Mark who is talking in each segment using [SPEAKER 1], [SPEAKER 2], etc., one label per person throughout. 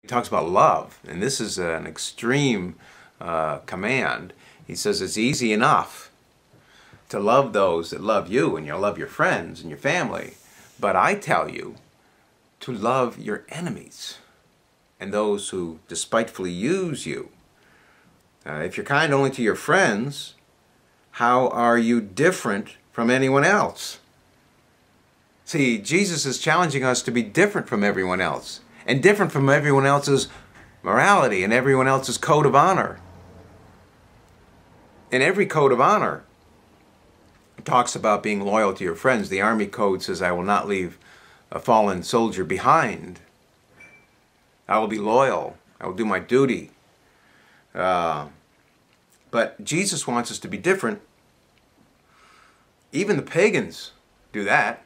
[SPEAKER 1] He talks about love, and this is an extreme command. He says it's easy enough to love those that love you, and you'll love your friends and your family. But I tell you to love your enemies and those who despitefully use you. If you're kind only to your friends, how are you different from anyone else? See, Jesus is challenging us to be different from everyone else, and different from everyone else's morality and everyone else's code of honor. In every code of honor, it talks about being loyal to your friends. The Army Code says, I will not leave a fallen soldier behind. I will be loyal. I will do my duty. But Jesus wants us to be different. Even the pagans do that.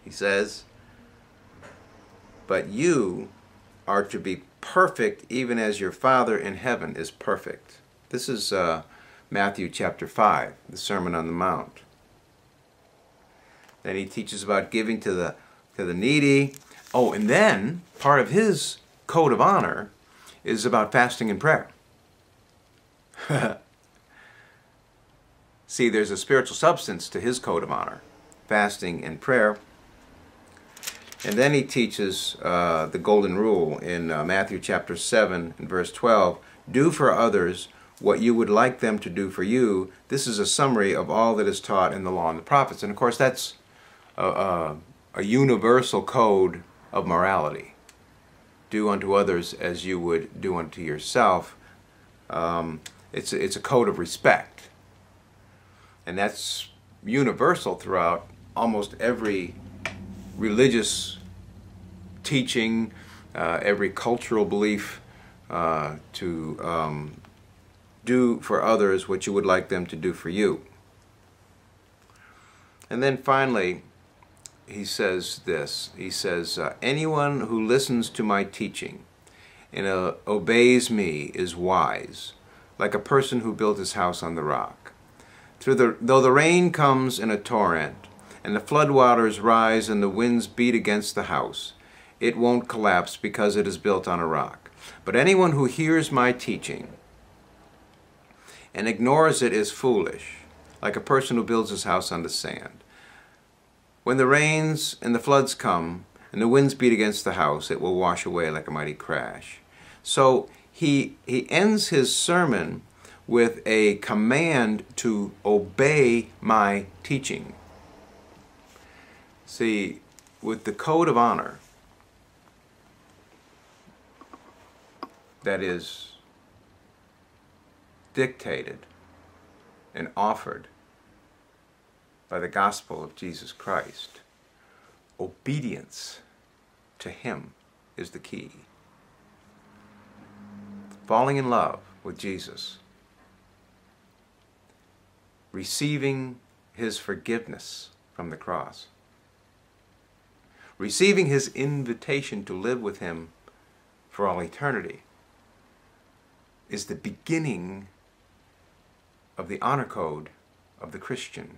[SPEAKER 1] He says, but you are to be perfect even as your Father in heaven is perfect. This is Matthew chapter 5, the Sermon on the Mount. Then he teaches about giving to the needy. Oh, and then part of his code of honor is about fasting and prayer. See, there's a spiritual substance to his code of honor, fasting and prayer. And then he teaches the golden rule in Matthew chapter 7 and verse 12. Do for others what you would like them to do for you. This is a summary of all that is taught in the law and the prophets. And of course that's a universal code of morality. Do unto others as you would do unto yourself. It's a code of respect. And that's universal throughout almost every religious teaching, every cultural belief, to do for others what you would like them to do for you. And then finally, he says this. He says, anyone who listens to my teaching and obeys me is wise, like a person who built his house on the rock. Though the rain comes in a torrent, and the floodwaters rise and the winds beat against the house, it won't collapse because it is built on a rock. But anyone who hears my teaching and ignores it is foolish, like a person who builds his house on the sand. When the rains and the floods come and the winds beat against the house, it will wash away like a mighty crash. So he ends his sermon with a command to obey my teaching. See, with the code of honor that is dictated and offered by the gospel of Jesus Christ, obedience to him is the key. Falling in love with Jesus, receiving his forgiveness from the cross, receiving his invitation to live with him for all eternity, is the beginning of the honor code of the Christian.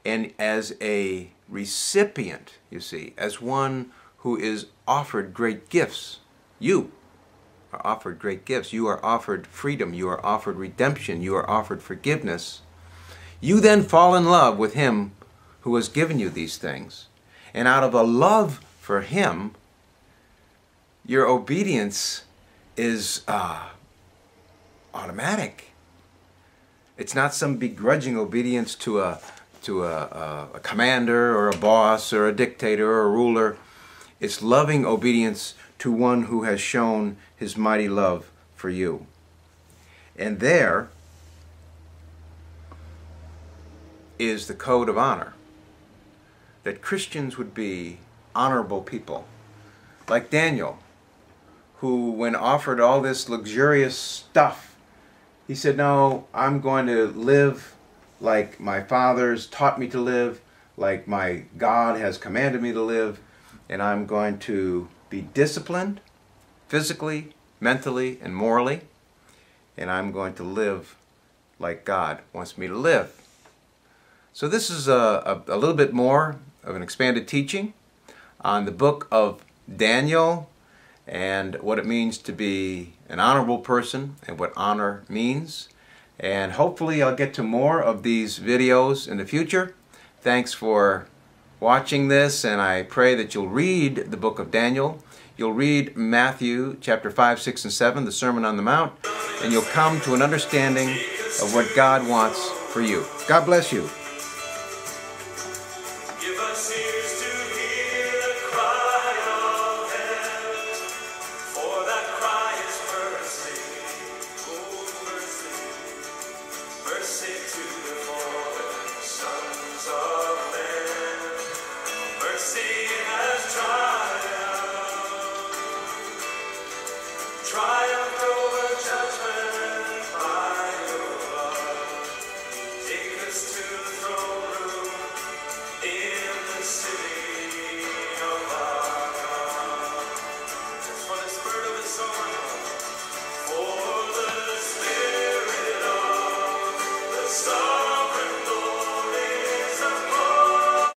[SPEAKER 1] And as a recipient, you see, as one who is offered great gifts, you are offered great gifts. You are offered freedom. You are offered redemption. You are offered forgiveness. You then fall in love with him who has given you these things. And out of a love for him, your obedience is automatic. It's not some begrudging obedience to a commander or a boss or a dictator or a ruler. It's loving obedience to one who has shown his mighty love for you. And there is the code of honor, that Christians would be honorable people. Like Daniel, who when offered all this luxurious stuff, he said, no, I'm going to live like my fathers taught me to live, like my God has commanded me to live, and I'm going to be disciplined physically, mentally, and morally, and I'm going to live like God wants me to live. So this is a little bit more of an expanded teaching on the book of Daniel and what it means to be an honorable person and what honor means. And hopefully I'll get to more of these videos in the future. Thanks for watching this, and I pray that you'll read the book of Daniel. You'll read Matthew chapter 5, 6, and 7, the Sermon on the Mount, and you'll come to an understanding of what God wants for you. God bless you.